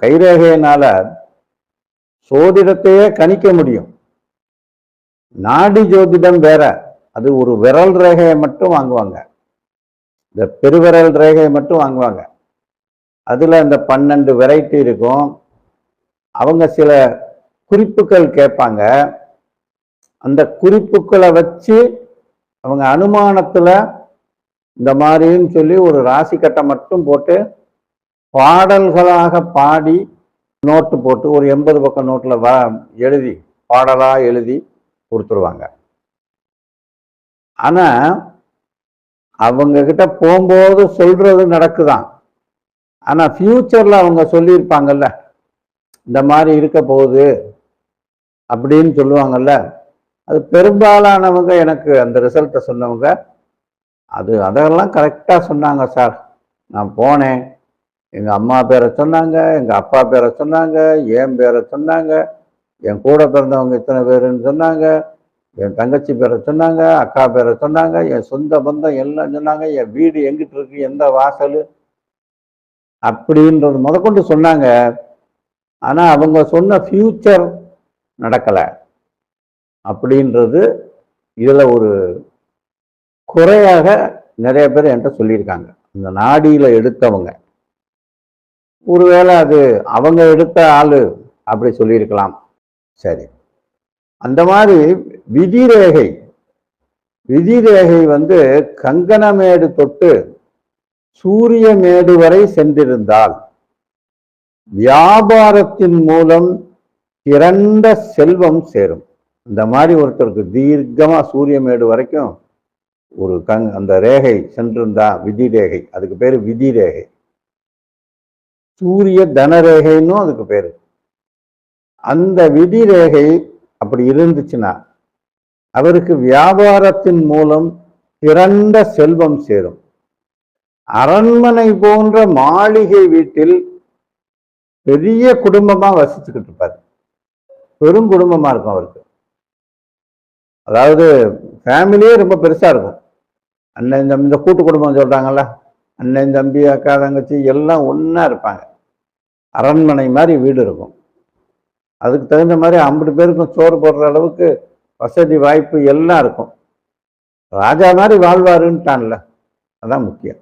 கைரேகையினால சோதிடத்தையே கணிக்க முடியும். நாடி ஜோதிடம் வேற, அது ஒரு விரல் ரேகையை மட்டும் வாங்குவாங்க, இந்த பெருவிரல் ரேகையை மட்டும் வாங்குவாங்க. அதுல இந்த 12 வெரைட்டி இருக்கும். அவங்க சில குறிப்புகள் கேட்பாங்க. அந்த குறிப்புகளை வச்சு அவங்க அனுமானத்துல இந்த மாதிரின்னு சொல்லி ஒரு ராசி கட்டை மட்டும் போட்டு பாடல்களாக பாடி நோட்டு போட்டு ஒரு 80 பக்கம் நோட்டில் எழுதி பாடலா எழுதி கொடுத்துருவாங்க. ஆனா அவங்க கிட்ட போகும்போது சொல்றது நடக்குதான். ஆனா ஃபியூச்சர்ல அவங்க சொல்லியிருப்பாங்கல்ல, இந்த மாதிரி இருக்க போகுது அப்படின்னு சொல்லுவாங்கல்ல, அது பெரும்பாலானவங்க எனக்கு அந்த ரிசல்ட்டை சொன்னவங்க அதெல்லாம் கரெக்டாக சொன்னாங்க சார். நான் போனேன், எங்கள் அம்மா பேரை சொன்னாங்க, எங்கள் அப்பா பேரை சொன்னாங்க, என் பேரை சொன்னாங்க, என் கூட பிறந்தவங்க இத்தனை பேருன்னு சொன்னாங்க, என் தங்கச்சி பேரை சொன்னாங்க, அக்கா பேரை சொன்னாங்க, என் சொந்த பந்தம் எல்லாம் சொன்னாங்க, என் வீடு எங்கிட்டு இருக்கு, எந்த வாசல் அப்படின்றது முதற்கொண்டு சொன்னாங்க. ஆனால் அவங்க சொன்ன ஃபியூச்சர் நடக்கலை அப்படின்றது இதில் ஒரு குறையாக நிறைய பேர் என்கிட்ட சொல்லியிருக்காங்க. இந்த நாடியில் எடுத்தவங்க ஒருவேளை அது அவங்க எடுத்த ஆளு அப்படி சொல்லியிருக்கலாம். சரி, அந்த மாதிரி விதிரேகை கங்கணமேடு தொட்டு சூரியமேடு வரை சென்றிருந்தால் வியாபாரத்தின் மூலம் திரண்ட செல்வம் சேரும். இந்த மாதிரி ஒருத்தருக்கு தீர்க்கமா சூரியமேடு வரைக்கும் ஒரு அந்த ரேகை சென்றிருந்தா விதி ரேகை, அதுக்கு பேரு விதி ரேகை. சூரிய தனரேகைன்னும் அதுக்கு பேரு. அந்த விதி ரேகை அப்படி இருந்துச்சுன்னா அவருக்கு வியாபாரத்தின் மூலம் திரண்ட செல்வம் சேரும். அரண்மனை போன்ற மாளிகை வீட்டில் பெரிய குடும்பமா வசிச்சுக்கிட்டு இருப்பாரு. பெரும் குடும்பமா இருக்கும் அவருக்கு. அதாவது ஃபேமிலியே ரொம்ப பெருசா இருக்கும். அண்ணன் தம்பி, இந்த கூட்டு குடும்பம் சொல்றாங்கல்ல, அண்ணன் தம்பி அக்கா தங்கச்சி எல்லாம் ஒன்னா இருப்பாங்க. அரண்மனை மாதிரி வீடு இருக்கும். அதுக்கு தகுந்த மாதிரி 50 பேருக்கும் சோறு போடுற அளவுக்கு வசதி வாய்ப்பு எல்லாம் இருக்கும். ராஜா மாதிரி வாழ்வாருன்ட்டான்ல, அதான் முக்கியம்.